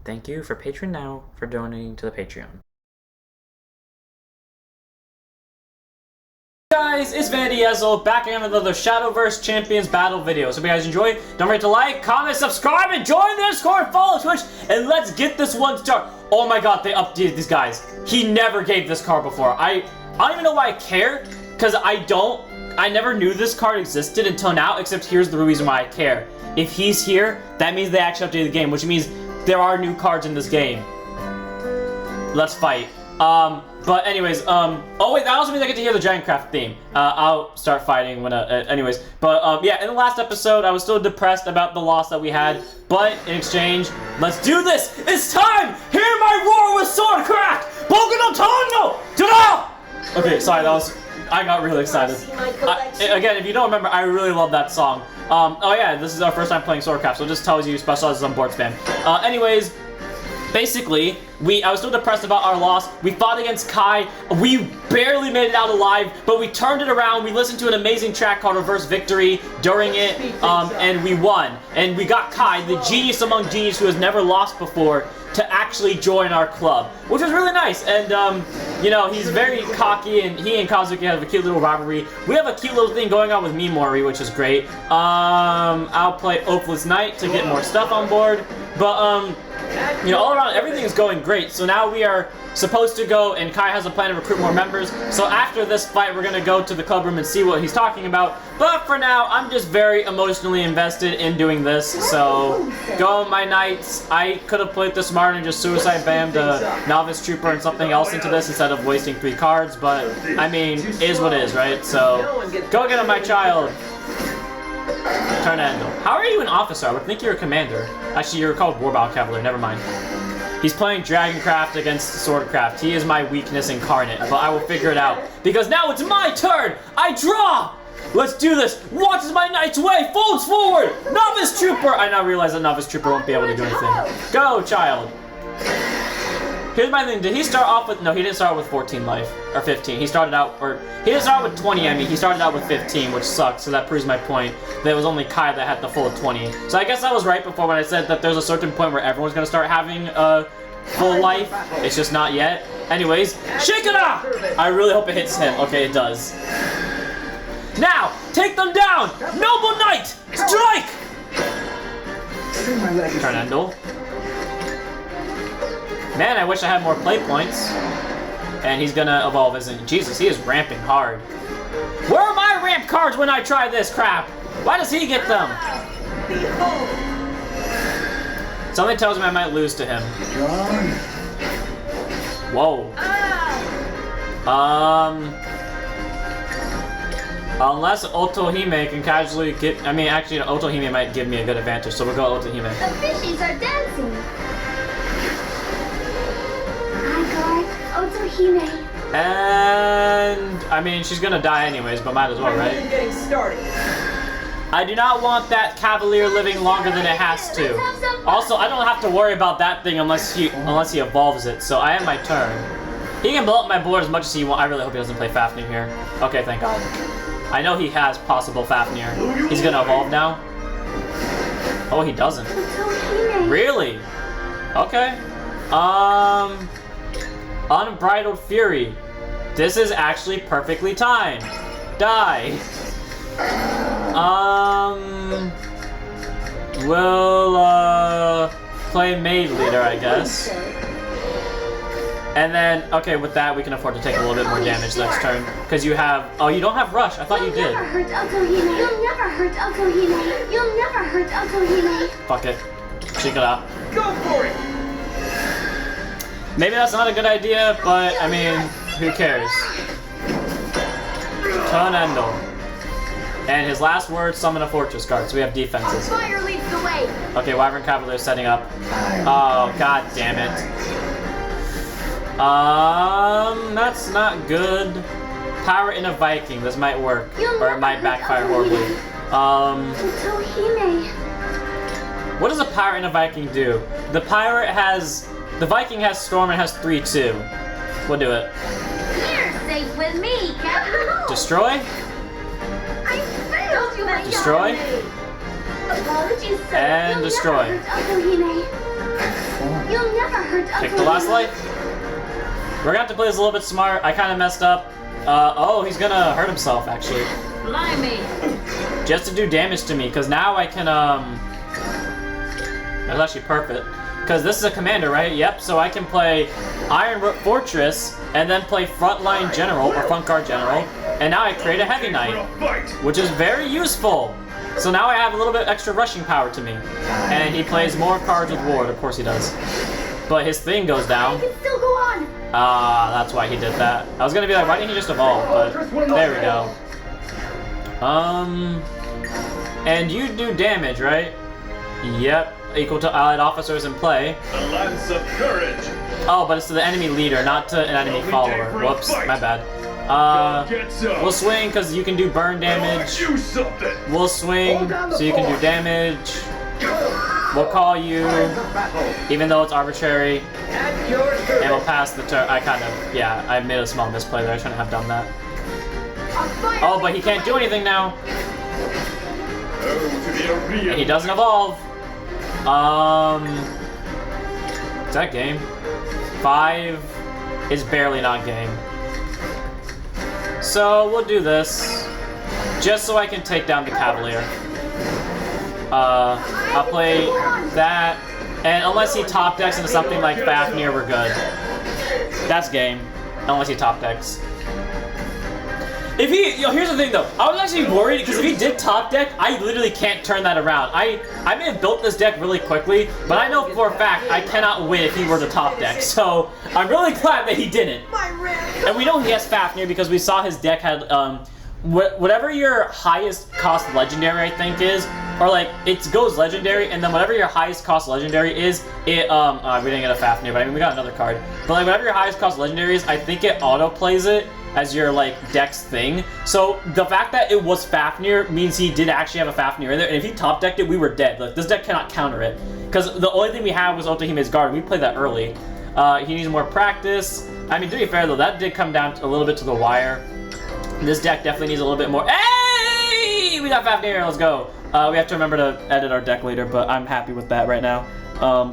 Thank you for Patreon now for donating to the Patreon. Guys, it's Vanity Ezel back again with another Shadowverse Champions Battle video. So if you guys enjoy, don't forget to like, comment, subscribe, and join the Discord, follow Twitch, and let's get this one started. Oh my god, they updated these guys. He never gave this card before. I don't even know why I care, because I never knew this card existed until now, except here's the reason why I care. If he's here, that means they actually updated the game, which means there are new cards in this game. Let's fight. But anyways, oh wait, that also means I get to hear the Giantcraft theme. I'll start fighting when, anyways. But, yeah, in the last episode, I was still depressed about the loss that we had. But, in exchange, let's do this! It's time! Hear my roar with Swordcraft! Boku no Tono! Ta-da! Okay, sorry, I got really excited. Again, if you don't remember, I really love that song. Oh yeah, this is our first time playing Swordcraft, so it just tells you Specializes on board spam. Anyways, basically, I was still depressed about our loss. We fought against Kai. We barely made it out alive, but we turned it around. We listened to an amazing track called Reverse Victory during it, and we won. And we got Kai, the genius among genius who has never lost before, to actually join our club, which was really nice. And, you know, he's very cocky, and he and Kazuki have a cute little rivalry. We have a cute little thing going on with Mimori, which is great. I'll play Oathless Knight to get more stuff on board. But, you know, all around, everything is going great. So now we are supposed to go, and Kai has a plan to recruit more members. So after this fight, we're going to go to the club room and see what he's talking about. But for now, I'm just very emotionally invested in doing this. So, go my knights. I could have played this smart and just suicide bammed a novice trooper and something else into this instead of wasting 3 cards. But, I mean, is what is, right? So, go get him, my child. Tornado. How are you an officer? I would think you're a commander. Actually, you're called Warbound Cavalier. Never mind. He's playing Dragoncraft against Swordcraft. He is my weakness incarnate, but I will figure it out. Because now it's my turn! I draw! Let's do this! Watches my knight's way! Folds forward! Novice Trooper! I now realize that Novice Trooper won't be able to do anything. Go, child! Here's my thing. Did he start off with... No, he didn't start with 14 life. Or 15. He started out... Or... He didn't start with 20, I mean. He started out with 15, which sucks. So that proves my point. That it was only Kai that had the full 20. So I guess I was right before when I said that there's a certain point where everyone's going to start having full life. It's just not yet. Anyways, Shikara! I really hope it hits him. Okay, it does. Now, take them down! Noble Knight! Strike! Fernando. Man, I wish I had more play points. And he's gonna evolve, isn't he? Jesus, he is ramping hard. Where are my ramp cards when I try this crap? Why does he get them? Something tells me I might lose to him. Whoa. Unless Otohime can casually get... I mean, actually, Otohime might give me a good advantage, so we'll go Otohime. The fishies are dancing. Otohime. And I mean, she's gonna die anyways, but might as well, right? Getting started. I do not want that Cavalier living longer than it has to. Also, I don't have to worry about that thing unless he evolves it. So I have my turn. He can blow up my board as much as he wants. I really hope he doesn't play Fafnir here. Okay, thank God. I know he has possible Fafnir. He's gonna evolve now. Oh, he doesn't. Really? Okay. Unbridled Fury. This is actually perfectly timed. Die. We'll, play Maid Leader, I guess. And then, okay, with that, we can afford to take a little bit more damage next turn. Because you have... Oh, you don't have Rush. I thought you did. You'll never hurt Otohime. You'll never hurt Otohime. You'll never hurt Otohime. Fuck it. Shake it out. Go for it! Maybe that's not a good idea, but, I mean, who cares? Tornado. And his last word, summon a fortress card, so we have defenses. Fire leads the way. Okay, Wyvern Cavalier setting up. Oh, god damn it. That's not good. Power in a Viking, this might work. Or it might backfire horribly. Otohime. What does a Power in a Viking do? The pirate has... The Viking has Storm and has 3/2. We'll do it. You're safe with me, Captain. Destroy? I failed you, my Destroy? Apologies, sir. And You'll destroy. never hurt Otohime. You'll never hurt Uncle Take the last Hino. life. We're gonna have to play this a little bit smart. I kind of messed up. Oh, he's gonna hurt himself, actually. Blimey. Just to do damage to me, because now I can, That's actually perfect. Because this is a commander, right? Yep, so I can play Iron Fortress, and then play Frontline General, or Front Guard General, and now I create a Heavy Knight, which is very useful. So now I have a little bit extra rushing power to me. And he plays more cards with Ward, of course he does. But his thing goes down. I can still go on. Ah, that's why he did that. I was gonna be like, why didn't he just evolve? But there we go. And you do damage, right? Yep, equal to allied officers in play. The Lance of Courage. Oh, but it's to the enemy leader, not to an enemy follower. Whoops, my bad. We'll swing because you can do burn damage. We'll swing so you can do damage. We'll call you, even though it's arbitrary. And we'll pass the turn. I made a small misplay there. I shouldn't have done that. Oh, but he can't do anything now. And he doesn't evolve. Is that game? 5 is barely not game. So we'll do this, just so I can take down the Cavalier. I'll play that, and unless he top decks into something like Fafnir, we're good. That's game, unless he top decks. If he, here's the thing though, I was actually worried because if he did top deck, I literally can't turn that around. I may have built this deck really quickly, but I know for a fact I cannot win if he were to top deck. So I'm really glad that he didn't. And we know he has Fafnir because we saw his deck had whatever your highest cost legendary I think is, or like it goes legendary, and then whatever your highest cost legendary is, it we didn't get a Fafnir, but I mean we got another card. But like whatever your highest cost legendary is, I think it auto plays it as your like deck's thing. So the fact that it was Fafnir means he did actually have a Fafnir in there, and if he top decked it, we were dead. Like this deck cannot counter it because the only thing we had was Otohime's Guard. We played that early. He needs more practice. I mean, to be fair though, that did come down a little bit to the wire. This deck definitely needs a little bit more. Hey, we got Fafnir. Let's go. We have to remember to edit our deck later, but I'm happy with that right now.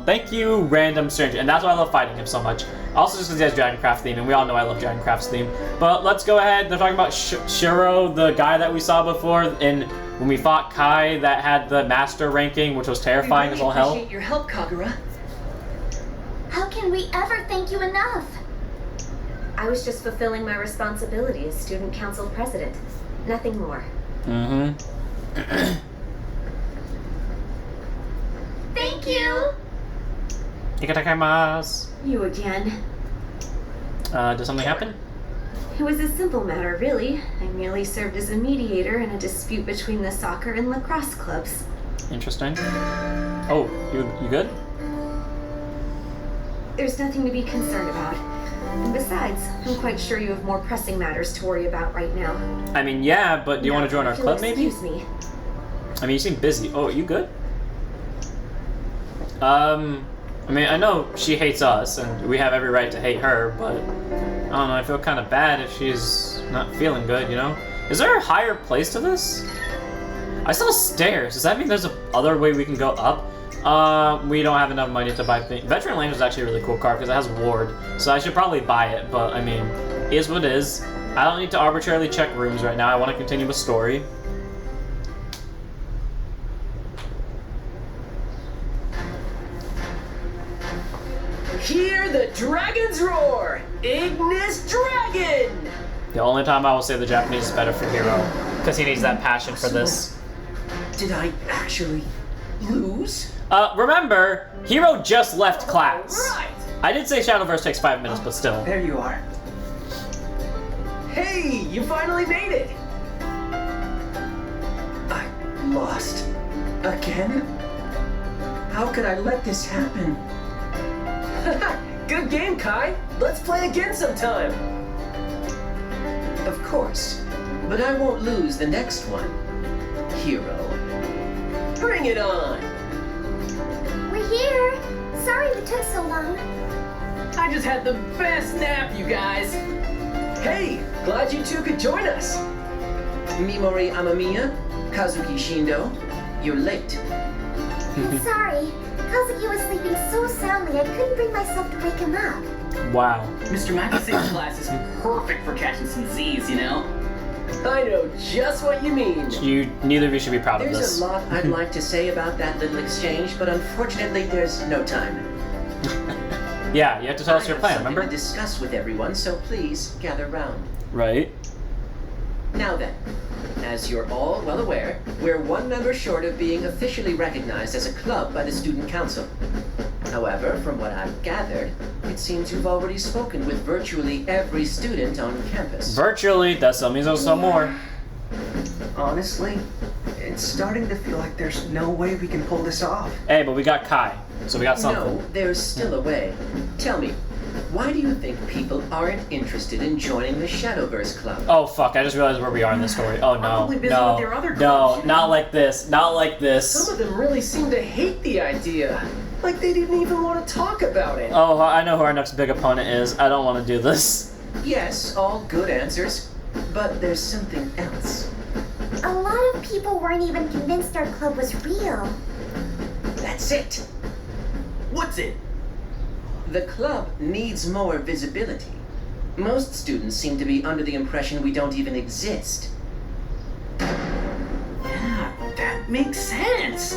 Thank you, Random Stranger, and that's why I love fighting him so much. Also, just because he has Dragoncraft theme, and we all know I love Dragoncraft's theme. But let's go ahead. They're talking about Shiro, the guy that we saw before, when we fought Kai, that had the master ranking, which was terrifying as all hell. Appreciate your help, Kagura. How can we ever thank you enough? I was just fulfilling my responsibility as student council president. Nothing more. Thank you. Ikatagaimasu. You again. Did something happen? It was a simple matter, really. I merely served as a mediator in a dispute between the soccer and lacrosse clubs. Interesting. Oh, you good? There's nothing to be concerned about. And besides, I'm quite sure you have more pressing matters to worry about right now. I mean, yeah, but do you want to join our club, maybe? Excuse me. I mean, you seem busy. Oh, you good? I mean, I know she hates us, and we have every right to hate her, but I don't know, I feel kind of bad if she's not feeling good, you know? Is there a higher place to this? I saw stairs. Does that mean there's a other way we can go up? We don't have enough money to buy things. Veteran Lane is actually a really cool card because it has Ward, so I should probably buy it, but I mean, it is what it is. I don't need to arbitrarily check rooms right now. I want to continue with story. Hear the dragons roar! Ignis Dragon! The only time I will say the Japanese is better for Hero, because he needs that passion for this. Did I actually lose? Remember, Hero just left class. Right! I did say Shadowverse takes 5 minutes, but still. There you are. Hey, you finally made it! I lost. Again? How could I let this happen? Good game, Kai. Let's play again sometime. Of course, but I won't lose the next one. Hero. Bring it on! We're here. Sorry we took so long. I just had the best nap, you guys. Hey, glad you two could join us. Mimori Amamiya, Kazuki Shindo, you're late. I'm sorry. Kazuki was sleeping so soundly I couldn't bring myself to wake him up. Wow. Mr. Makise's class is perfect for catching some Z's, you know? I know just what you mean. Neither of you should be proud of There's this. a lot I'd like to say about that little exchange, but unfortunately there's no time. Yeah, you have to tell us your plan, I have something remember? to discuss with everyone, so please gather round. Right. Now then, as you're all well aware, we're one member short of being officially recognized as a club by the Student Council. However, from what I've gathered, it seems you've already spoken with virtually every student on campus. Virtually, that still means there's some more. Honestly, it's starting to feel like there's no way we can pull this off. Hey, but we got Kai, so we got something. No, there's still a way. Tell me, why do you think people aren't interested in joining the Shadowverse Club? Oh fuck, I just realized where we are in this story. Oh no, Probably busy no, with their other no, clubs. not like this, not like this. Some of them really seem to hate the idea. Like they didn't even want to talk about it. Oh, I know who our next big opponent is. I don't want to do this. Yes, all good answers. But there's something else. A lot of people weren't even convinced our club was real. That's it. What's it? The club needs more visibility. Most students seem to be under the impression we don't even exist. Yeah, that makes sense.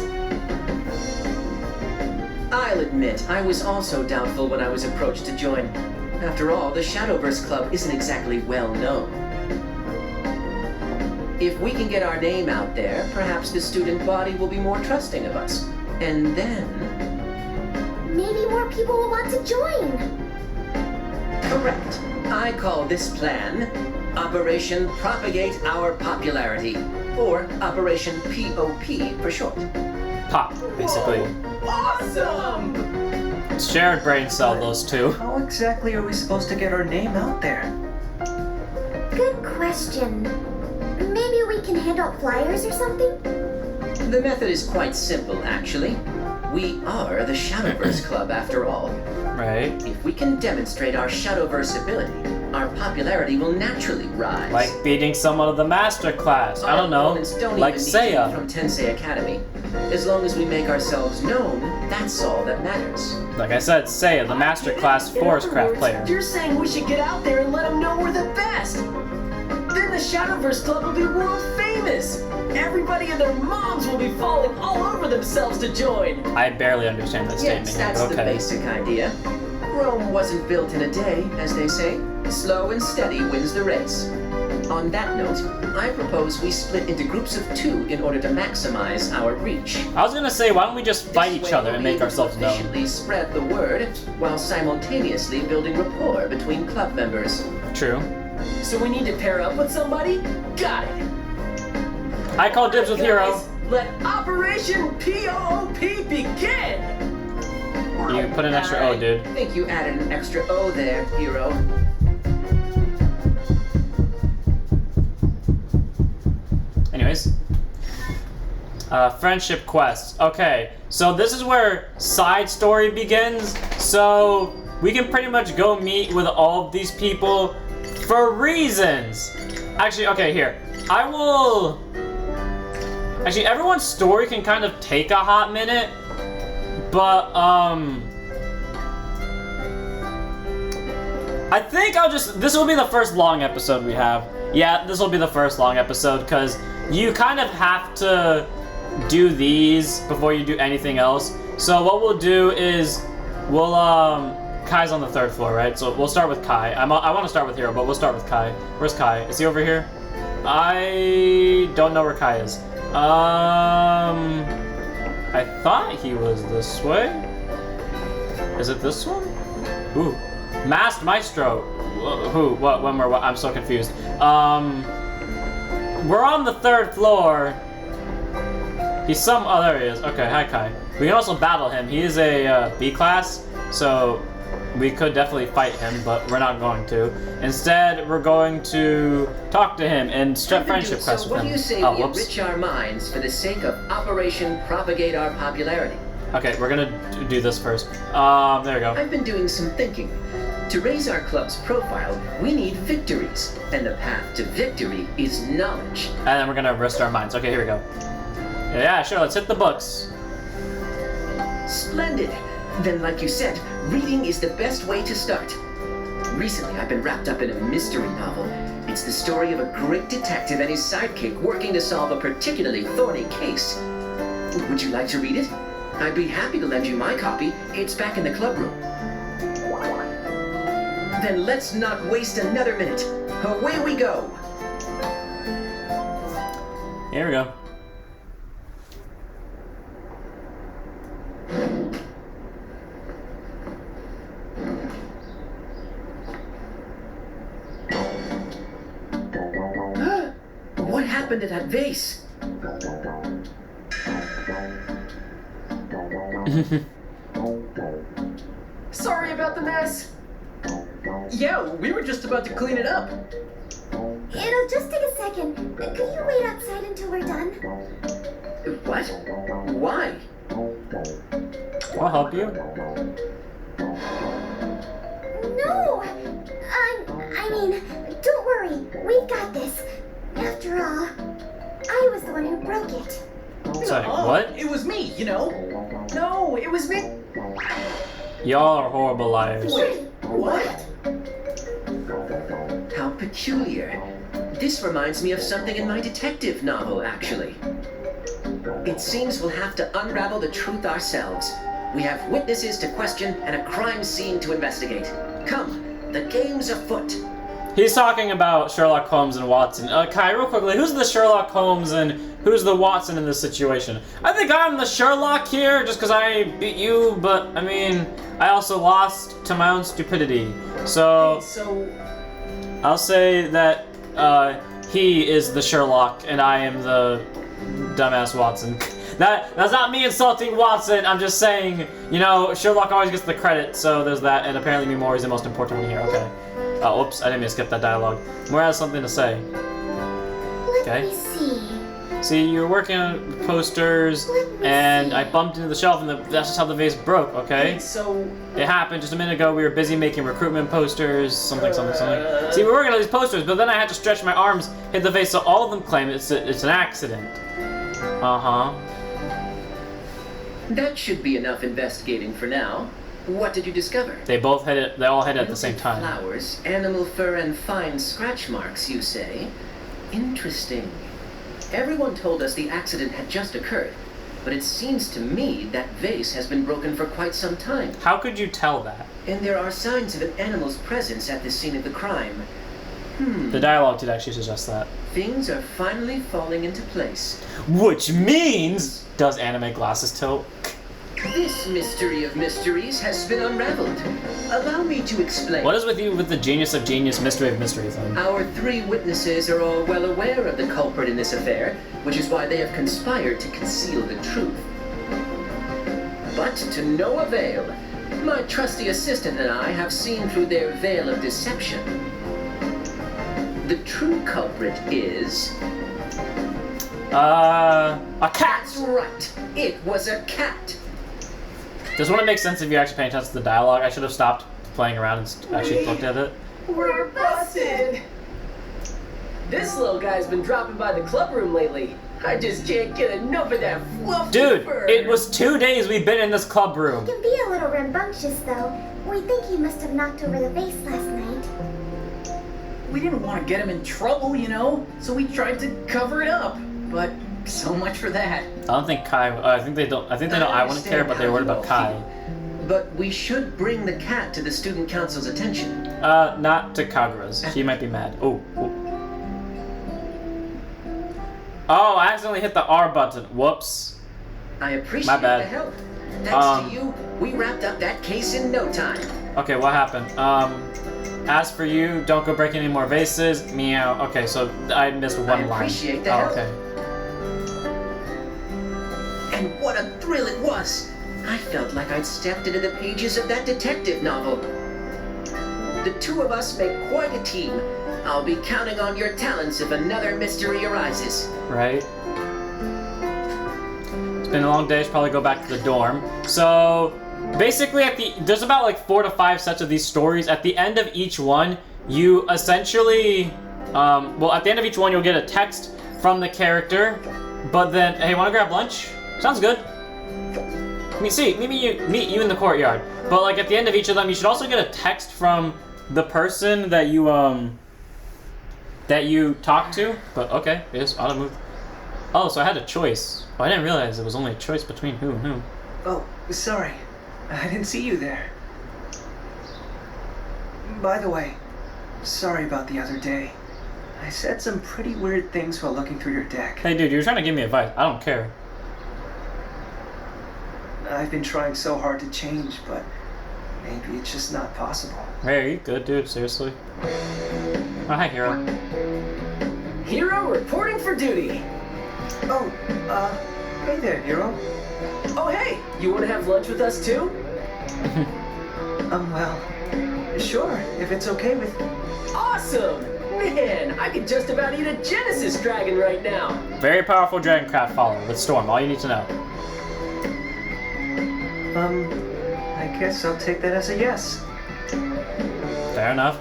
I'll admit, I was also doubtful when I was approached to join. After all, the Shadowverse Club isn't exactly well known. If we can get our name out there, perhaps the student body will be more trusting of us. And then... Maybe more people will want to join. Correct. I call this plan Operation Propagate Our Popularity, or Operation POP for short. Pop, basically. Awesome! Shared brain cell, those two. How exactly are we supposed to get our name out there? Good question. Maybe we can hand out flyers or something? The method is quite simple, actually. We are the Shadowverse Club, after all. Right. If we can demonstrate our Shadowverse ability, our popularity will naturally rise. Like beating someone of the master class. I don't know. Opponents don't Like even need to be Seiya. from Tensei Academy. As long as we make ourselves known, that's all that matters. Like I said, Seiya, the master class forest craft player. You're saying we should get out there and let them know we're the best. Then the Shadowverse Club will be world famous. Everybody and their moms will be falling all over themselves to join. I barely understand that statement Yes, here, that's but the okay. basic idea. Rome wasn't built in a day, as they say. Slow and steady wins the race. On that note, I propose we split into groups of 2 in order to maximize our reach. I was gonna say, why don't we just fight This each way other we'll and be make able to ourselves known? efficiently spread the word while simultaneously building rapport between club members. True. So we need to pair up with somebody? Got it. I call dibs with Hero. Guys, let Operation POP begin! You put an extra O, dude. I think you added an extra O there, Hero. Anyways. Friendship quests. Okay, so this is where side story begins. So we can pretty much go meet with all of these people for reasons. Actually, okay, here. I will... Actually, everyone's story can kind of take a hot minute. But, I think I'll just... This will be the first long episode we have. Yeah, this will be the first long episode, because you kind of have to do these before you do anything else. So what we'll do is... We'll, Kai's on the 3rd floor, right? So we'll start with Kai. I want to start with Hero, but we'll start with Kai. Where's Kai? Is he over here? I don't know where Kai is. I thought he was this way. Is it this one? Ooh. Masked Maestro. Who? What? When? Where? What? I'm so confused. We're on the 3rd floor. He's some... Oh, there he is. Okay, hi Kai. We can also battle him. He is a B class, so we could definitely fight him, but we're not going to. Instead, we're going to talk to him and start friendship quests So with what him. do you say we enrich our minds for the sake of Operation Propagate Our Popularity? Okay, we're gonna do this first. There we go. I've been doing some thinking. To raise our club's profile, we need victories, and the path to victory is knowledge. And then we're gonna rest our minds. Okay, here we go. Yeah, sure, let's hit the books. Splendid. Then, like you said, reading is the best way to start. Recently, I've been wrapped up in a mystery novel. It's the story of a great detective and his sidekick working to solve a particularly thorny case. Would you like to read it? I'd be happy to lend you my copy. It's back in the club room. Then let's not waste another minute. Away we go. Here we go. What happened to that vase? Sorry about the mess. Yeah, we were just about to clean it up. It'll just take a second. Could you wait outside until we're done? What? Why? I'll help you. No! I mean, don't worry. We've got this. After all, I was the one who broke it. Sorry, what? It was me, you know. No, it was me. Y'all are horrible liars. Wait, what? How peculiar. This reminds me of something in my detective novel, actually. It seems we'll have to unravel the truth ourselves. We have witnesses to question and a crime scene to investigate. Come, the game's afoot. He's talking about Sherlock Holmes and Watson. Kai, real quickly, who's the Sherlock Holmes and who's the Watson in this situation? I think I'm the Sherlock here, just because I beat you, but, I mean, I also lost to my own stupidity. So, I'll say that he is the Sherlock, and I am the dumbass Watson. That's not me insulting Watson, I'm just saying, you know, Sherlock always gets the credit, so there's that, and apparently Mimori is the most important one here, okay. Oh, oops, I didn't mean to skip that dialogue. Mimori has something to say. Let me see. See, you were working on posters, and I bumped into the shelf, and that's just how the vase broke, okay? So... It happened just a minute ago, we were busy making recruitment posters, something. See, we were working on these posters, but then I had to stretch my arms, hit the vase, so all of them claim it's an accident. Uh-huh. That should be enough investigating for now. What did you discover? They all hit it at the same time. Flowers, animal fur, and fine scratch marks, you say? Interesting. Everyone told us the accident had just occurred, but it seems to me that vase has been broken for quite some time. How could you tell that? And there are signs of an animal's presence at the scene of the crime. The dialogue did actually suggest that. Things are finally falling into place. Which means... Does anime glasses tilt? This mystery of mysteries has been unraveled. Allow me to explain. What is with you with the genius of genius, mystery of mysteries then? Our three witnesses are all well aware of the culprit in this affair, which is why they have conspired to conceal the truth. But to no avail. My trusty assistant and I have seen through their veil of deception. The true culprit is... a cat! That's right. It was a cat. This wouldn't make sense if you actually paying attention to the dialogue. I should have stopped playing around and actually looked at it. We're busted! This little guy's been dropping by the club room lately. I just can't get enough of that fluffy Dude, fur. it was 2 days we've been in this club room. He can be a little rambunctious, though. We think he must have knocked over the vase last night. We didn't want to get him in trouble, you know, so we tried to cover it up. But so much for that. I don't think Kai. I think they don't. I think they know I wouldn't care, but they're worried about Kai. But we should bring the cat to the student council's attention. Not to Kagura's. She might be mad. Oh. Oh, I accidentally hit the R button. Whoops. I appreciate My bad. the help. Thanks to you, we wrapped up that case in no time. Okay, what happened? As for you, don't go breaking any more vases. Meow. Okay, so I missed one line. I appreciate the help. Okay. And what a thrill it was! I felt like I'd stepped into the pages of that detective novel. The two of us make quite a team. I'll be counting on your talents if another mystery arises. Right. It's been a long day. I should probably go back to the dorm. So, basically, there's about like 4 to 5 sets of these stories. At the end of each one, you essentially, at the end of each one, you'll get a text from the character. But then, hey, wanna grab lunch? Sounds good. meet you in the courtyard. But like at the end of each of them, you should also get a text from the person that you talk to. But okay, yes, auto move. Oh, so I had a choice. Oh, I didn't realize it was only a choice between who and who. Oh, sorry. I didn't see you there. By the way, sorry about the other day. I said some pretty weird things while looking through your deck. Hey dude, you're trying to give me advice. I don't care. I've been trying so hard to change, but maybe it's just not possible. Hey, are you good, dude? Seriously? Oh, hi, Hero. Hero reporting for duty. Oh, hey there, Hero. Oh, hey, you want to have lunch with us too? Well, sure, if it's okay with... Awesome! Man, I could just about eat a Genesis dragon right now. Very powerful Dragoncraft follower with Storm. All you need to know. I guess I'll take that as a yes. Fair enough.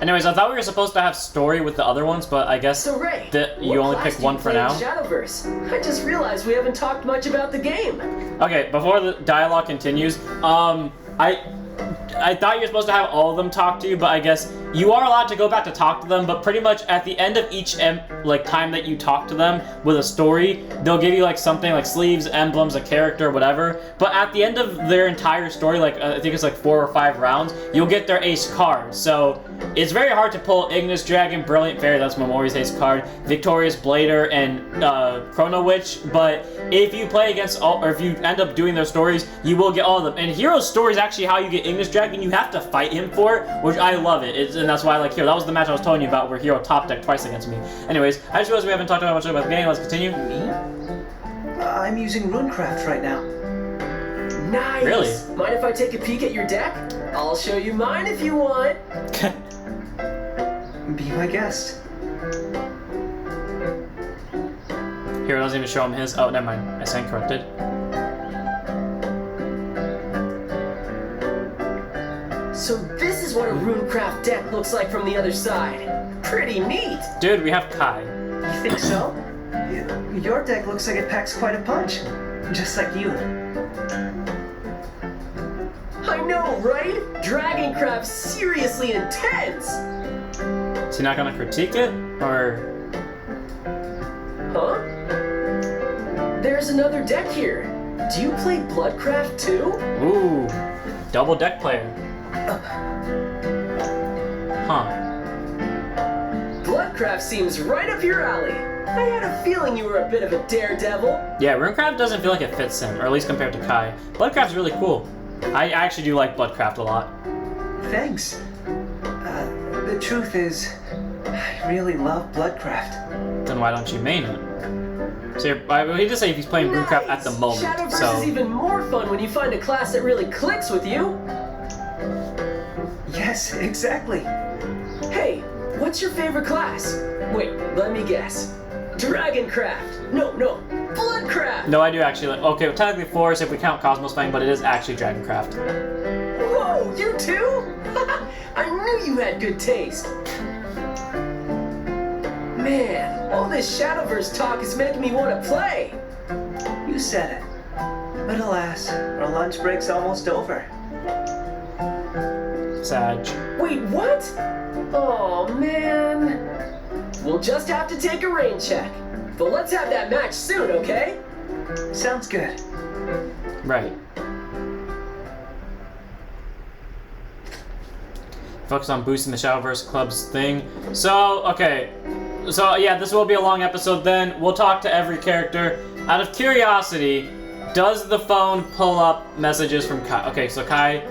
Anyways, I thought we were supposed to have story with the other ones, but I guess So Ray, that you what only class pick do you one for play in now. Shadowverse. I just realized we haven't talked much about the game. Okay, before the dialogue continues, I thought you were supposed to have all of them talk to you, but I guess you are allowed to go back to talk to them, but pretty much at the end of each time that you talk to them with a story, they'll give you like something like sleeves, emblems, a character, whatever. But at the end of their entire story, like I think it's like 4 or 5 rounds, you'll get their ace card. So it's very hard to pull Ignis Dragon, Brilliant Fairy, that's Memoria's ace card, Victorious Blader, and Chrono Witch. But if you play against all, or if you end up doing their stories, you will get all of them. And Hero's story is actually how you get Ignis Dragon. You have to fight him for it, which I love it. And that's why I like Hero. That was the match I was telling you about where Hero top decked twice against me. Anyways, I just realized we haven't talked much about the game. Let's continue. I'm using Runecraft right now. Nice! Really? Mind if I take a peek at your deck? I'll show you mine if you want. Be my guest. Hero doesn't even show him his. Oh, never mind. I stand corrected. So this is what a Runecraft deck looks like from the other side. Pretty neat! Dude, we have Kai. You think so? Your deck looks like it packs quite a punch. Just like you. I know, right? Dragoncraft's seriously intense! Is he not gonna critique it? Or... Huh? There's another deck here. Do you play Bloodcraft too? Ooh. Double deck player. Huh. Bloodcraft seems right up your alley. I had a feeling you were a bit of a daredevil. Yeah, Runecraft doesn't feel like it fits him, or at least compared to Kai. Bloodcraft's really cool. I actually do like Bloodcraft a lot. Thanks. The truth is, I really love Bloodcraft. Then why don't you main it? So he did say he's playing Runecraft at the moment, Shadowverse so... is even more fun when you find a class that really clicks with you. Yes, exactly. Hey, what's your favorite class? Wait, let me guess. Dragoncraft. No, Bloodcraft. No, I do actually like... Okay, well, technically Forest if we count Cosmos Fang, but it is actually Dragoncraft. Whoa, you too? I knew you had good taste. Man, all this Shadowverse talk is making me want to play. You said it. But alas, our lunch break's almost over. Sag. Wait, what? Oh, man. We'll just have to take a rain check. But let's have that match soon, okay? Sounds good. Right. Focus on boosting the Shadowverse Club's thing. So, okay. So, yeah, this will be a long episode then. We'll talk to every character. Out of curiosity, does the phone pull up messages from Kai? Okay, so Kai...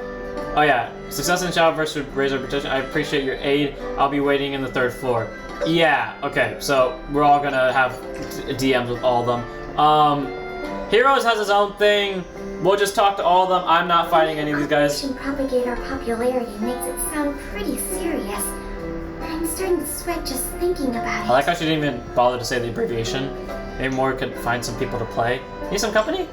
Oh, yeah. Success in Shadowverse would raise our protection. I appreciate your aid. I'll be waiting in the 3rd floor. Yeah, okay. So, we're all gonna have DMs with all of them. Heroes has his own thing. We'll just talk to all of them. I'm not fighting any of these guys. Operation Propagate Our Popularity makes it sound pretty serious. I'm starting to sweat just thinking about it. I like how she didn't even bother to say the abbreviation. Maybe more could find some people to play. Need some company?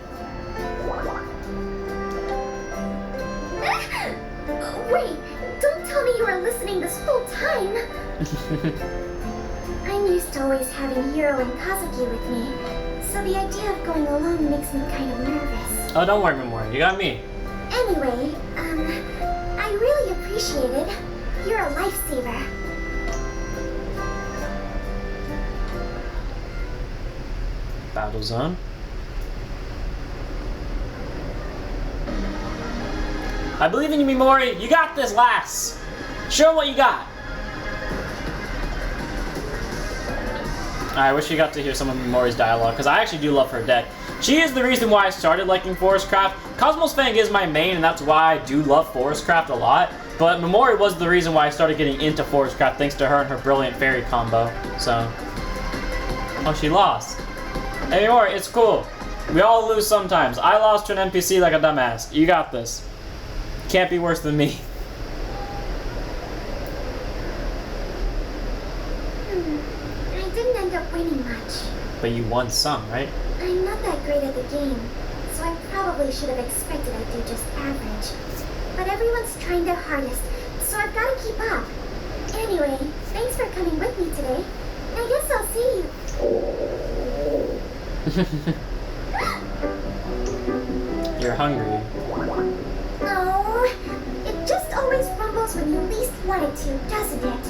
Wait, don't tell me you were listening this whole time. I'm used to always having Hiro and Kazuki with me, so the idea of going alone makes me kind of nervous. Oh, don't worry, Memori. You got me. Anyway, I really appreciate it. You're a lifesaver. Battle zone. I believe in you, Memori. You got this, lass. Show what you got. I wish you got to hear some of Memori's dialogue, because I actually do love her deck. She is the reason why I started liking Forest Craft. Cosmos Fang is my main, and that's why I do love Forest Craft a lot. But Memori was the reason why I started getting into Forest Craft, thanks to her and her brilliant fairy combo. So, oh, she lost. Hey, Memori, it's cool. We all lose sometimes. I lost to an NPC like a dumbass. You got this. Can't be worse than me. I didn't end up winning much. But you won some, right? I'm not that great at the game, so I probably should have expected I'd do just average. But everyone's trying their hardest, so I've got to keep up. Anyway, thanks for coming with me today. I guess I'll see you. You're hungry. Oh, it just always rumbles when you least want it to, doesn't it?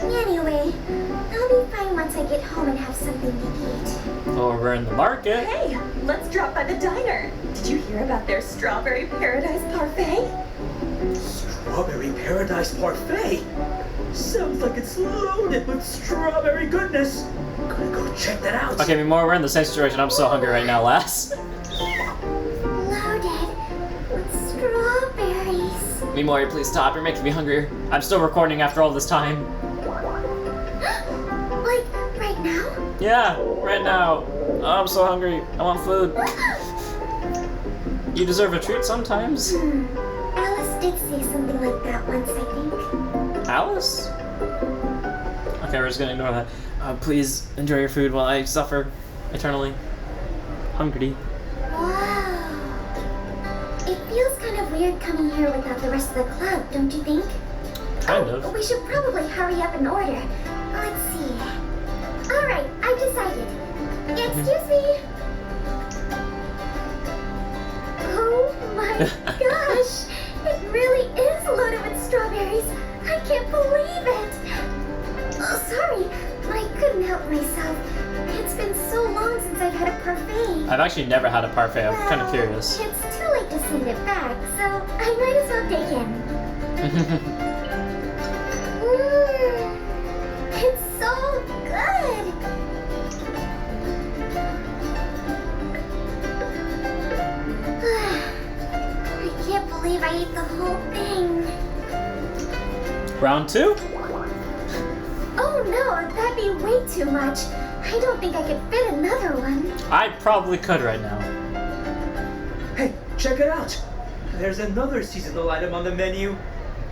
Anyway, I'll be fine once I get home and have something to eat. Oh, we're in the market. Hey, let's drop by the diner. Did you hear about their strawberry paradise parfait? Strawberry Paradise Parfait? Sounds like it's loaded with strawberry goodness. Gonna go check that out. Okay, Memori, we're in the same situation. I'm so hungry right now, lass. Loaded with strawberries. Memori, please stop. You're making me hungrier. I'm still recording after all this time. Like, right now? Yeah, right now. Oh, I'm so hungry. I want food. You deserve a treat sometimes. Alice did say something like that once, I think. Alice? Okay, we're just gonna ignore that. Please enjoy your food while I suffer eternally. Hungry. Wow. It feels kind of weird coming here without the rest of the club, don't you think? Kind of. We should probably hurry up and order. Let's see. Alright, I've decided. Excuse me. Oh my gosh. It really is loaded with strawberries. I can't believe it. Oh, sorry. I couldn't help myself. It's been so long since I've had a parfait. I've actually never had a parfait. I'm kind of curious. It's too late to send it back, so I might as well dig in. It's so good! I can't believe I ate the whole thing. Round 2? Oh no, that'd be way too much. I don't think I could fit another one. I probably could right now. Hey, check it out. There's another seasonal item on the menu.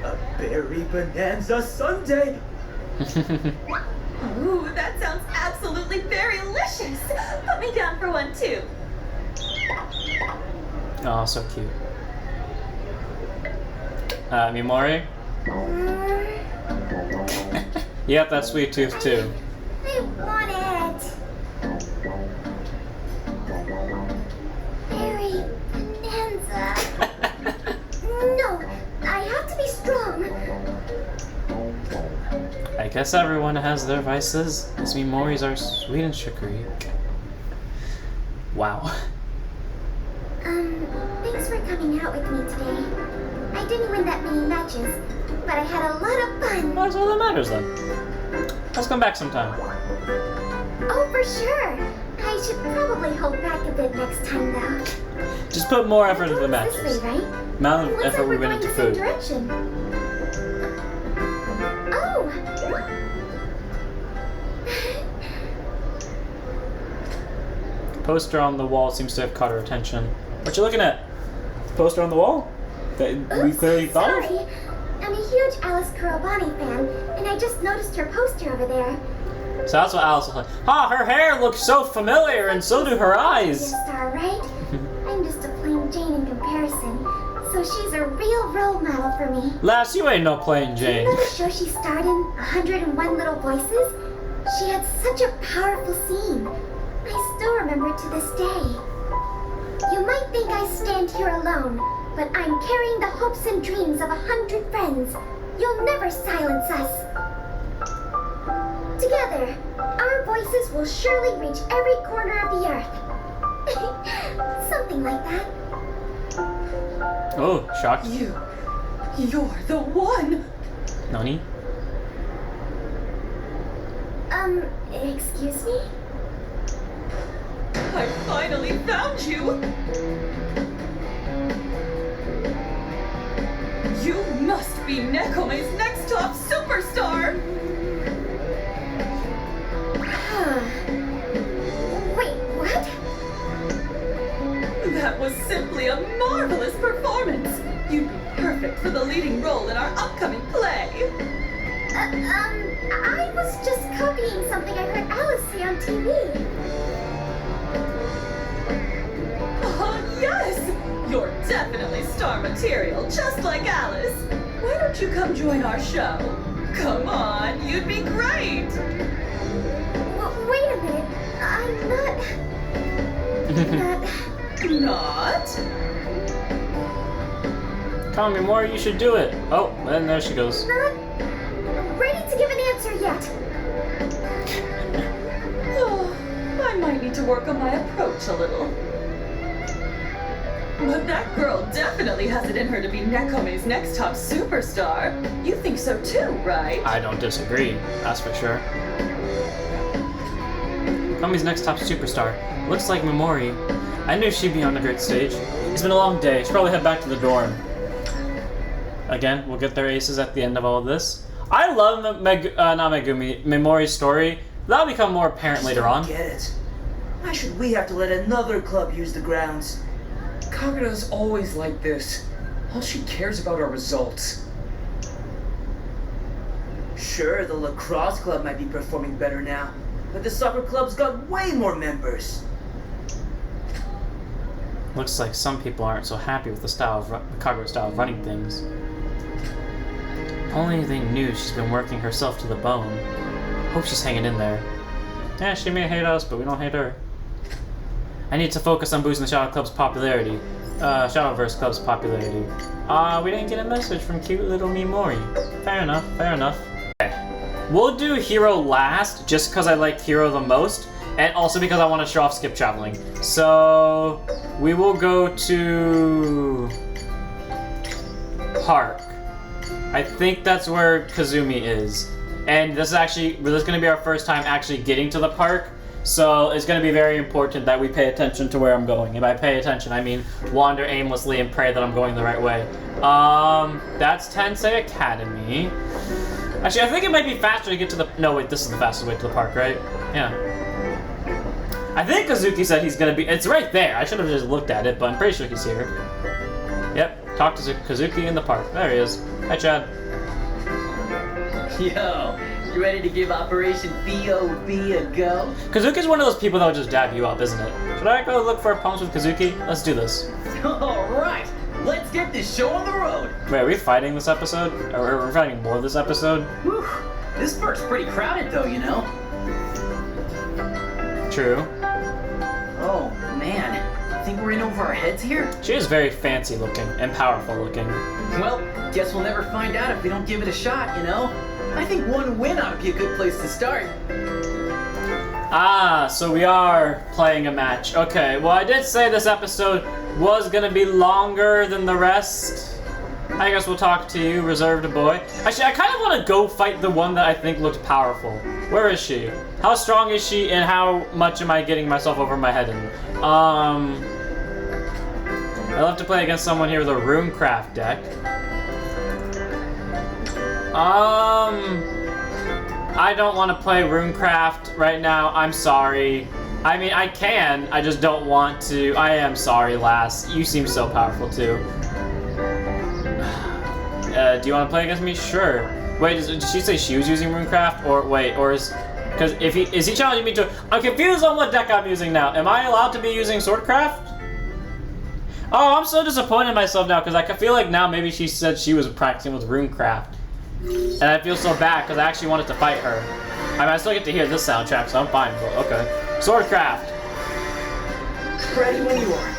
A berry bonanza sundae. Ooh, that sounds absolutely very delicious. Put me down for one too. Oh, so cute. Memori? You got that sweet tooth too. I want it. Berry bonanza. No, I have to be strong. I guess everyone has their vices. These Memories are sweet and sugary. Wow. Thanks for coming out with me today. I didn't win that many matches, but I had a lot of fun. That's all that matters then. Let's come back sometime. Oh, for sure. I should probably hold back a bit next time, though. Just put more effort into the Going this matches. way, right? Amount of Looks effort like we we're went going into the same food. direction. Oh! Poster on the wall seems to have caught her attention. What you looking at? Poster on the wall? That we Oops, clearly thought of? sorry. I'm a huge Alice Kurobani fan, and I just noticed her poster over there. So that's what Alice was like. Ha! Her hair looks so familiar, and so do her eyes. Star, right? I'm just a plain Jane in comparison, so she's a real role model for me. Lass, you ain't no plain You know Jane. the show she starred in, 101 Little Voices? She had such a powerful scene. I still remember it to this day. You might think I stand here alone, but I'm carrying the hopes and dreams of 100 friends. You'll never silence us. Together, our voices will surely reach every corner of the earth. Something like that. Oh, shocked. You're the one! Nani? Excuse me? I finally found you! You must be Nekome's next top superstar! Wait, what? That was simply a marvelous performance! You'd be perfect for the leading role in our upcoming play! I was just copying something I heard Alice say on TV. Oh, yes! You're definitely star material, just like Alice! Why don't you come join our show? Come on, you'd be great! Wait a minute. I'm not... Not? Come on, more, you should do it. Oh, and there she goes. Not ready to give an answer yet. Oh, I might need to work on my approach a little. But that girl definitely has it in her to be Nekome's next top superstar. You think so too, right? I don't disagree, that's for sure. Kami's next top superstar. Looks like Memori. I knew she'd be on the great stage. It's been a long day. Should probably head back to the dorm. Again, we'll get their aces at the end of all of this. I love Memori's story. That'll become more apparent later on. Get it? Why should we have to let another club use the grounds? Kagura's always like this. All she cares about are results. Sure, the lacrosse club might be performing better now, but the soccer club's got way more members. Looks like some people aren't so happy with the Kagura style of running things. If only they knew she's been working herself to the bone. Hope she's hanging in there. Yeah, she may hate us, but we don't hate her. I need to focus on boosting the Shadow Club's popularity. Shadowverse Club's popularity. We didn't get a message from cute little Memori. Fair enough, fair enough. Okay. We'll do Hero last, just because I like Hero the most, and also because I want to show off skip traveling. So, we will go to... Park. I think that's where Kazumi is. And this is gonna be our first time actually getting to the park. So it's gonna be very important that we pay attention to where I'm going. And by pay attention, I mean wander aimlessly and pray that I'm going the right way. That's Tensei Academy. Actually, I think it might be faster to get to the... No, wait, this is the fastest way to the park, right? Yeah. I think Kazuki said he's gonna be... It's right there. I should have just looked at it, but I'm pretty sure he's here. Yep, talk to Kazuki in the park. There he is. Hi, Chad. Yo, you ready to give Operation B.O.B. a go? Kazuki's one of those people that will just dab you up, isn't it? Should I go look for opponents with Kazuki? Let's do this. Alright, let's get this show on the road. Wait, are we fighting this episode? Or are we fighting more this episode? Whew, this park's pretty crowded though, you know? True. Oh, man. Think we're in over our heads here? She is very fancy looking and powerful looking. Well, guess we'll never find out if we don't give it a shot, you know? I think one win ought to be a good place to start. Ah, so we are playing a match. Okay, well I did say this episode was gonna be longer than the rest. I guess we'll talk to you, reserved boy. Actually, I kind of want to go fight the one that I think looked powerful. Where is she? How strong is she, and how much am I getting myself over my head in? I'll have to play against someone here with a Runecraft deck. I don't want to play Runecraft right now. I'm sorry. I mean, I can. I just don't want to. I am sorry, lass. You seem so powerful too. Do you want to play against me? Sure. Wait, did she say she was using Runecraft? Or wait, or is... Because is he challenging me to... I'm confused on what deck I'm using now. Am I allowed to be using Swordcraft? Oh, I'm so disappointed in myself now, because I feel like now maybe she said she was practicing with Runecraft. And I feel so bad, because I actually wanted to fight her. I mean, I still get to hear this soundtrack, so I'm fine, but okay. Swordcraft! Ready when you are.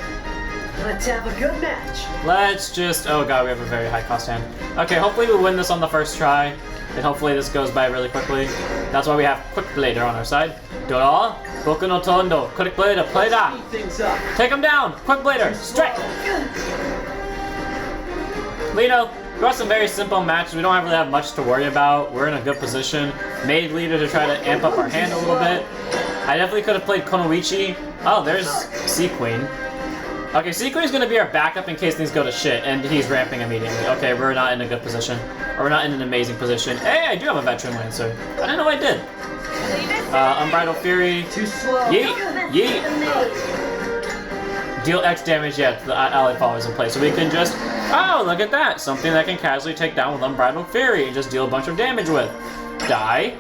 Let's have a good match. Let's just... Oh god, we have a very high cost hand. Okay, hopefully we win this on the first try. And hopefully this goes by really quickly. That's why we have Quick Blader on our side. Dora, Boku no Tondo, Quick Blader, play that. Speed things up. Take him down, Quick Blader, strike. Lino, we got some very simple matches. We don't really have much to worry about. We're in a good position. Made leader to try to amp up our hand a little bit. I definitely could have played Konoichi. Oh, there's Sea Queen. Okay, Sea Queen's gonna be our backup in case things go to shit, and he's ramping immediately. Okay, we're not in a good position. Or we're not in an amazing position. Hey, I do have a veteran Lancer. I didn't know I did. Unbridled Fury. Too slow. Yeet! Yeet! Deal X damage, yeah, the ally followers in place. So we can just... Oh, look at that! Something that can casually take down with Unbridled Fury and just deal a bunch of damage with. Die.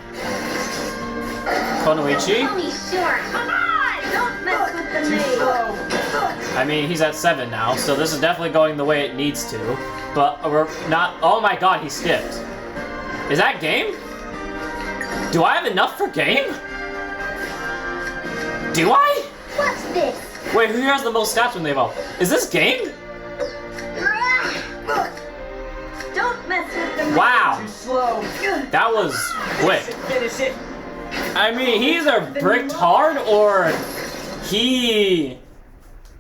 Konoichi. Sure, come on! Don't mess with the maid. I mean, he's at 7 now, so this is definitely going the way it needs to. But we're not... Oh my god, he skipped. Is that game? Do I have enough for game? Do I? What's this? Wait, who has the most stats when they evolve? Is this game? Don't mess with the maid. Wow. Too slow. That was quick. Finish it. I mean, he either bricked hard or he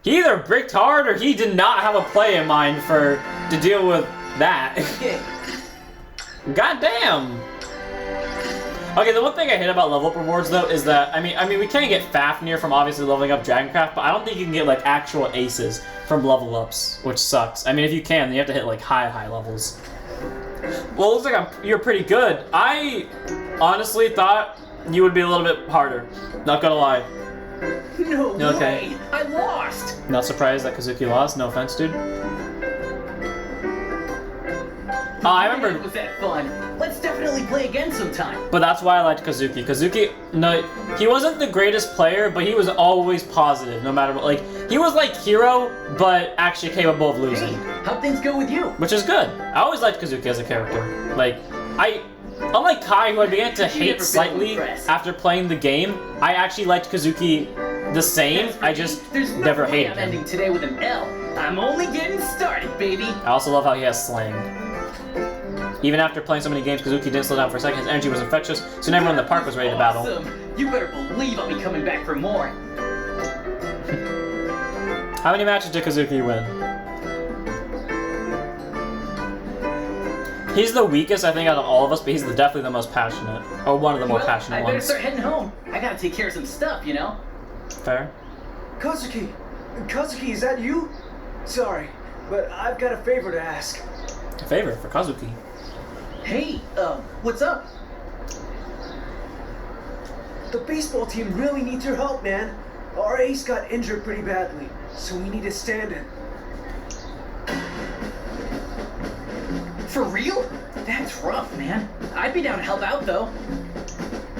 either bricked hard or he did not have a play in mind to deal with that. God damn. Okay, the one thing I hate about level up rewards though is that I mean we can't get Fafnir from obviously leveling up Dragoncraft, but I don't think you can get like actual aces from level ups, which sucks. I mean, if you can, then you have to hit like high levels. Well, it looks like you're pretty good. I honestly thought you would be a little bit harder. Not gonna lie. No Okay. way. I lost. Not surprised that Kazuki lost. No offense, dude. I remember. Was that fun? Let's definitely play again sometime. But that's why I liked Kazuki. Kazuki, no, he wasn't the greatest player, but he was always positive, no matter what. Like, he was like Hero, but actually capable of losing. Hey, how'd things go with you? Which is good. I always liked Kazuki as a character. Like, unlike Kai, who I began to hate slightly after playing the game, I actually liked Kazuki the same. I just never hated I'm ending him. today with an L. I'm only getting started, baby. I also love how he has slang. Even after playing so many games, Kazuki didn't slow down for a second. His energy was infectious, so everyone in the park was ready to battle. Awesome. You better believe I'll be coming back for more. How many matches did Kazuki win? He's the weakest, I think, out of all of us, but he's definitely the most passionate. Or one of the more passionate I better ones. start heading home. I gotta take care of some stuff, you know? Fair. Kazuki! Kazuki, is that you? Sorry, but I've got a favor to ask. A favor for Kazuki. Hey, what's up? The baseball team really needs your help, man. Our ace got injured pretty badly, so we need a stand-in. For real? That's rough, man. I'd be down to help out, though.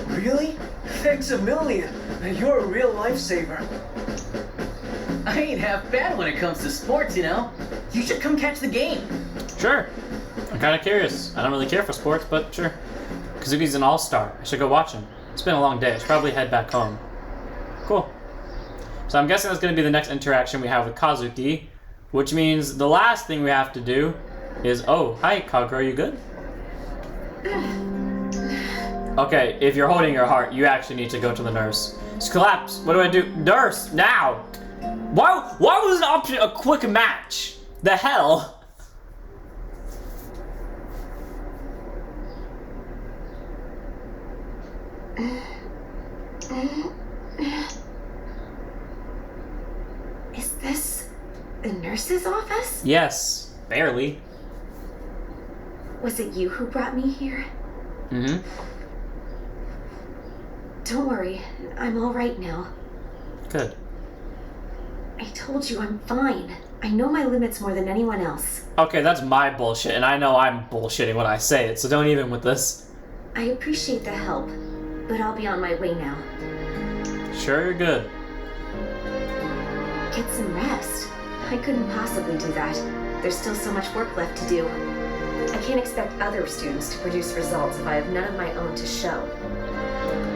Really? Thanks a million. You're a real lifesaver. I ain't half bad when it comes to sports, you know? You should come catch the game. Sure. I'm kind of curious. I don't really care for sports, but sure. Kazuki's an all-star. I should go watch him. It's been a long day. I should probably head back home. Cool. So I'm guessing that's going to be the next interaction we have with Kazuki, which means the last thing we have to do is... Oh, hi, Kagura. Are you good? Okay, if you're holding your heart, you actually need to go to the nurse. Just collapse. What do I do? Nurse, now! Why was an option a quick match? The hell? Is this the nurse's office? Yes, barely. Was it you who brought me here? Mm-hmm. Don't worry, I'm all right now. Good. I told you I'm fine. I know my limits more than anyone else. Okay, that's my bullshit, and I know I'm bullshitting when I say it, so don't even with this. I appreciate the help, but I'll be on my way now. Sure, you're good. Get some rest. I couldn't possibly do that. There's still so much work left to do. I can't expect other students to produce results if I have none of my own to show.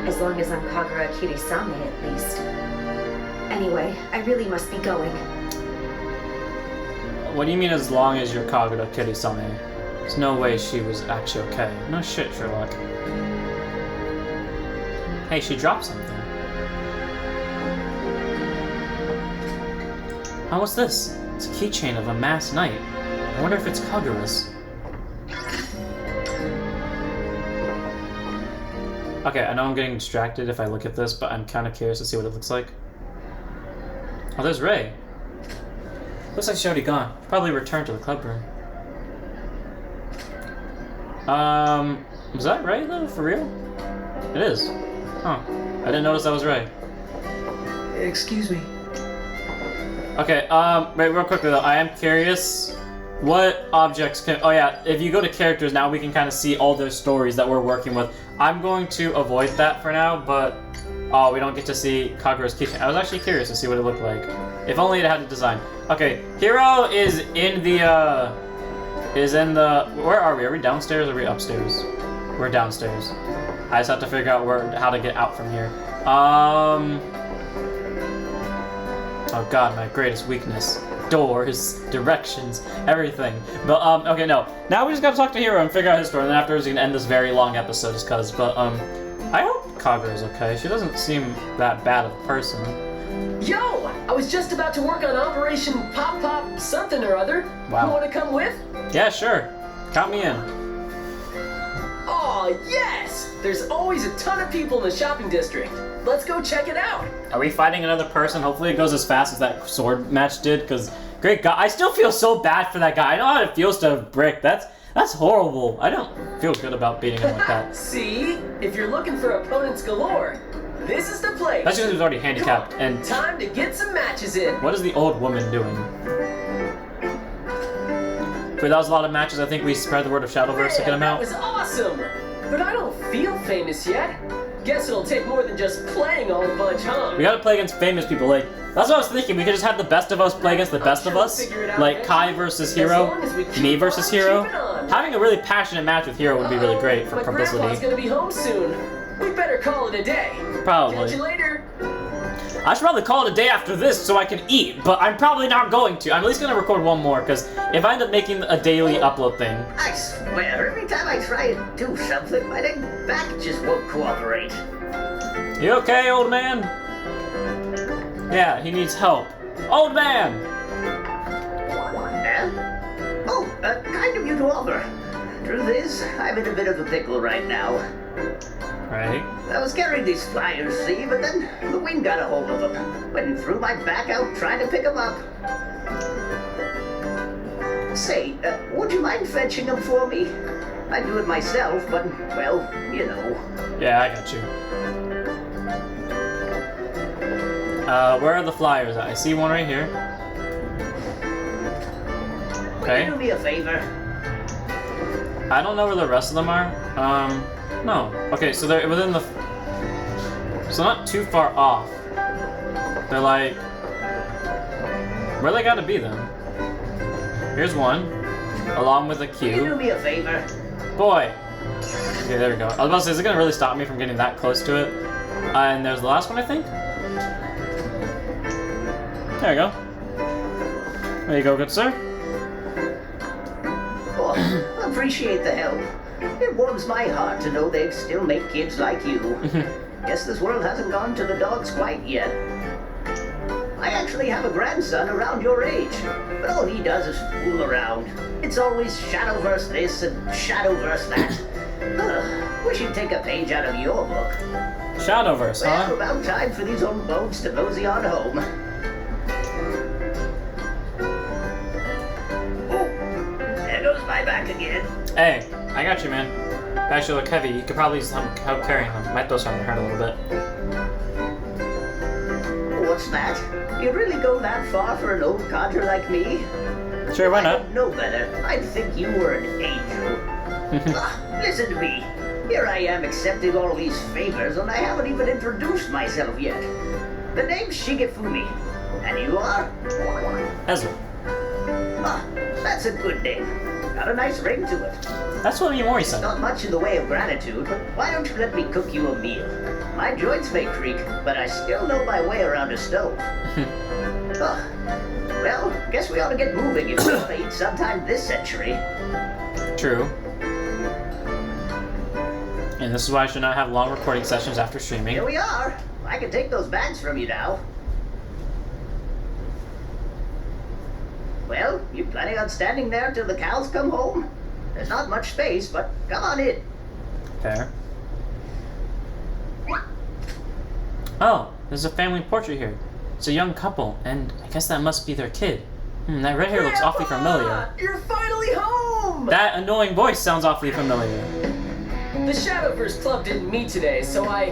As long as I'm Kagura Kirisame, at least. Anyway, I really must be going. What do you mean as long as you're Kagura Kirisame? There's no way she was actually okay. No shit, Sherlock. Hey, she dropped something. Oh, what's this? It's a keychain of a masked knight. I wonder if it's Kagura's. Okay, I know I'm getting distracted if I look at this, but I'm kind of curious to see what it looks like. Oh, there's Ray. Looks like she's already gone. Probably returned to the club room. Was that Ray though? For real? It is. Huh. I didn't notice that was Ray. Excuse me. Okay, wait, real quickly though, I am curious. What objects can... Oh yeah, if you go to characters now, we can kind of see all their stories that we're working with. I'm going to avoid that for now, but... Oh, we don't get to see Kagura's keychain. I was actually curious to see what it looked like. If only it had a design. Okay, Hiro is in the, Where are we? Are we downstairs or are we upstairs? We're downstairs. I just have to figure out how to get out from here. Oh god, my greatest weakness. Doors, directions, everything. But, okay, no. Now we just gotta talk to Hiro and figure out his story, and then afterwards we can end this very long episode just cause, but, I hope Kagura's okay. She doesn't seem that bad of a person. Yo! I was just about to work on Operation Pop Pop something or other. Wow. You wanna come with? Yeah, sure. Count me in. Aw, yes! There's always a ton of people in the shopping district. Let's go check it out. Are we fighting another person? Hopefully it goes as fast as that sword match did, because great god, I still feel so bad for that guy. I know how it feels to brick. That's horrible. I don't feel good about beating him like that. See? If you're looking for opponents galore, this is the place. That's because he was already handicapped. And time to get some matches in. what is the old woman doing? But that was a lot of matches. I think we spread the word of Shadowverse to get him out. That was awesome! But I don't feel famous yet. Guess it'll take more than just playing all a bunch, huh? We gotta play against famous people. Like, that's what I was thinking. We could just have the best of us play against the best of us. Like Kai versus Hiro, me versus Hiro. Having a really passionate match with Hiro would be really great for publicity. My grandpa's gonna be home soon. We better call it a day. Probably. Catch you later. I should probably call it a day after this so I can eat, but I'm probably not going to. I'm at least gonna record one more, because if I end up making a daily upload thing. I swear, every time I try and do something, my back just won't cooperate. You okay, old man? Yeah, he needs help. Old man! Oh, kind of you to offer. Truth is, I'm in a bit of a pickle right now. Right. I was carrying these flyers, see, but then the wind got a hold of them. Went and threw my back out trying to pick them up. Say, would you mind fetching them for me? I'd do it myself, but, well, you know. Yeah, I got you. Where are the flyers at? I see one right here. Okay. Will you do me a favor? I don't know where the rest of them are. No. Okay, so they're within the... So not too far off. They're like... Where they gotta be then? Here's one. Along with a Will you do cube. me a favor? Boy! Okay, there we go. I was about to say, is it gonna really stop me from getting that close to it? And there's the last one, I think? There you go. There you go, good sir. Oh, appreciate the help. It warms my heart to know they still make kids like you. Guess this world hasn't gone to the dogs quite yet. I actually have a grandson around your age, but all he does is fool around. It's always Shadowverse this and Shadowverse that. Wish you'd take a page out of your book. Shadowverse, huh? Well, about time for these old bones to mosey on home. Oh, there goes my back again. Hey, I got you, man. They actually look heavy. You could probably use some help carrying them. Might throw something hurt a little bit. What's that? You'd really go that far for an old codger like me? Sure, why I not? don't know better. I'd think you were an angel. Listen to me. Here I am accepting all these favors, and I haven't even introduced myself yet. The name's Shigefumi. And you are? Ezra. Ah, that's a good name. Got a nice ring to it. That's what Yamori said. Not much in the way of gratitude, but why don't you let me cook you a meal? My joints may creak, but I still know my way around a stove. Well, guess we ought to get moving if we want to eat sometime this century. True. And this is why I should not have long recording sessions after streaming. Here we are. I can take those bags from you now. Well, you planning on standing there till the cows come home? There's not much space, but come on in. Fair. Oh, there's a family portrait here. It's a young couple, and I guess that must be their kid. That red hair looks awfully familiar. You're finally home! That annoying voice sounds awfully familiar. The Shadowverse Club didn't meet today, so I...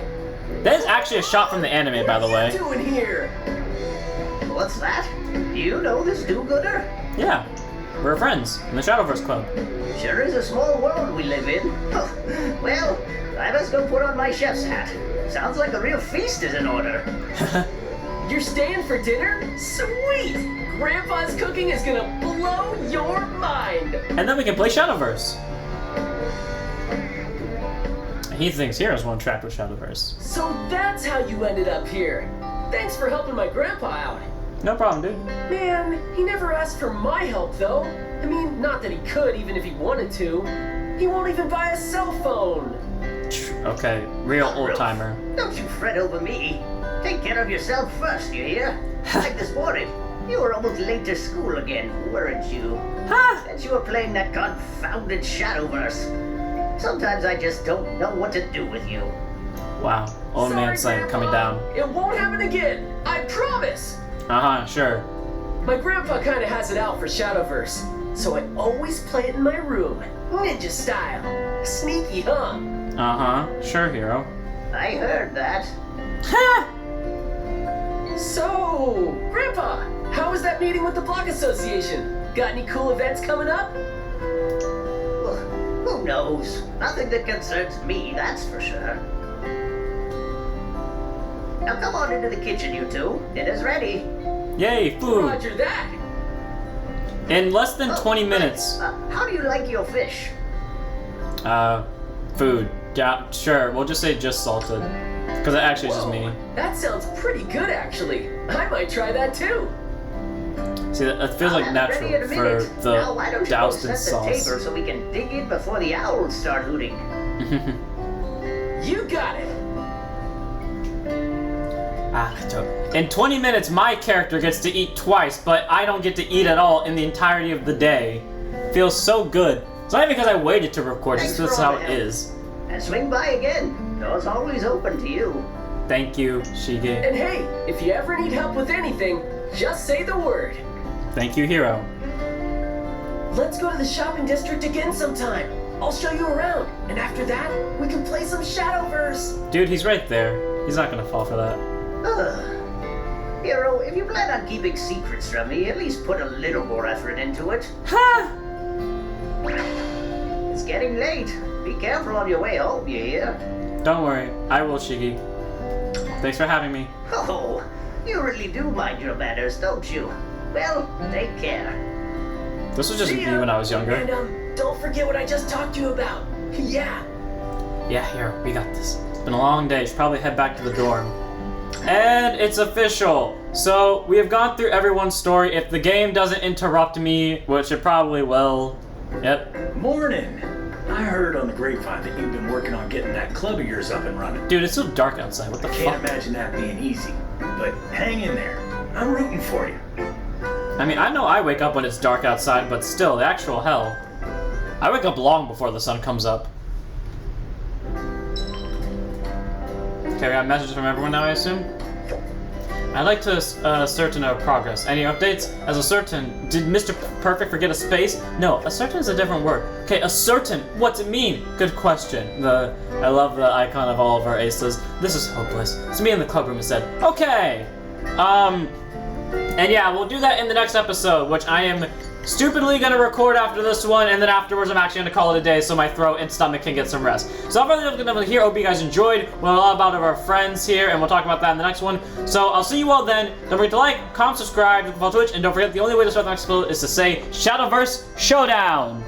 That is actually a shot from the anime, by the way. What are you doing here? What's that? Do you know this do-gooder? Yeah, we're friends in the Shadowverse Club. Sure is a small world we live in. Well, I must go put on my chef's hat. Sounds like a real feast is in order. You're staying for dinner? Sweet! Grandpa's cooking is gonna blow your mind! And then we can play Shadowverse. He thinks Heroes won't track with Shadowverse. So that's how you ended up here. Thanks for helping my grandpa out. No problem, dude. Man, he never asked for my help, though. I mean, not that he could, even if he wanted to. He won't even buy a cell phone. Okay, real old-timer. Don't you fret over me. Take care of yourself first, you hear? Like this morning, you were almost late to school again, weren't you? Ha! Since you were playing that confounded Shadowverse. Sometimes I just don't know what to do with you. Wow, old man slam coming down. It won't happen again, I promise! Uh-huh, sure. My grandpa kinda has it out for Shadowverse, so I always play it in my room, ninja style. Sneaky, huh? Uh-huh, sure, hero. I heard that. Ha! So, Grandpa, how was that meeting with the Block Association? Got any cool events coming up? Well, who knows? Nothing that concerns me, that's for sure. Now come on into the kitchen, you two. Dinner's ready. Yay, food! Roger that! In less than 20 minutes. How do you like your fish? Food. Yeah, sure. We'll just say just salted. Because it actually is just me. That sounds pretty good, actually. I might try that too. See, that feels like natural for the now, why don't you go doused in set the sauce. table so we can dig in before the owls start hooting? You got it. In 20 minutes, my character gets to eat twice, but I don't get to eat at all in the entirety of the day. Feels so good. It's not even because I waited to record, just that's how it is. And swing by again. Door's always open to you. Thank you, Shige. And hey, if you ever need help with anything, just say the word. Thank you, hero. Let's go to the shopping district again sometime. I'll show you around, and after that, we can play some Shadowverse. Dude, he's right there. He's not gonna fall for that. Hero, if you plan on keeping secrets from me, at least put a little more effort into it. Ha! It's getting late. Be careful on your way home, you hear? Don't worry, I will, Shiggy. Thanks for having me. Oh, you really do mind your manners, don't you? Well, take care. This was just me when I was younger. And don't forget what I just talked to you about. Yeah. Yeah, here, we got this. It's been a long day. Should probably head back to the dorm. And it's official. So we have gone through everyone's story. If the game doesn't interrupt me, which it probably will. Yep. Morning. I heard on the grapevine that you've been working on getting that club of yours up and running. Dude, it's so dark outside. What the fuck? Can't imagine that being easy. But hang in there. I'm rooting for you. I mean, I know I wake up when it's dark outside, but still, the actual hell. I wake up long before the sun comes up. Okay, we got messages from everyone now, I assume? I'd like to ascertain our progress. Any updates? As ascertain, did Mr. Perfect forget a space? No, ascertain is a different word. Okay, ascertain, what's it mean? Good question. I love the icon of all of our aces. This is hopeless. It's me in the club room instead. Okay! And yeah, we'll do that in the next episode, which I am stupidly gonna record after this one, and then afterwards I'm actually gonna call it a day so my throat and stomach can get some rest. So I'm really gonna here. Hope you guys enjoyed. We'll learn all about our friends here, and we'll talk about that in the next one. So I'll see you all then. Don't forget to like, comment, subscribe, follow Twitch, and don't forget the only way to start the next episode is to say Shadowverse Showdown.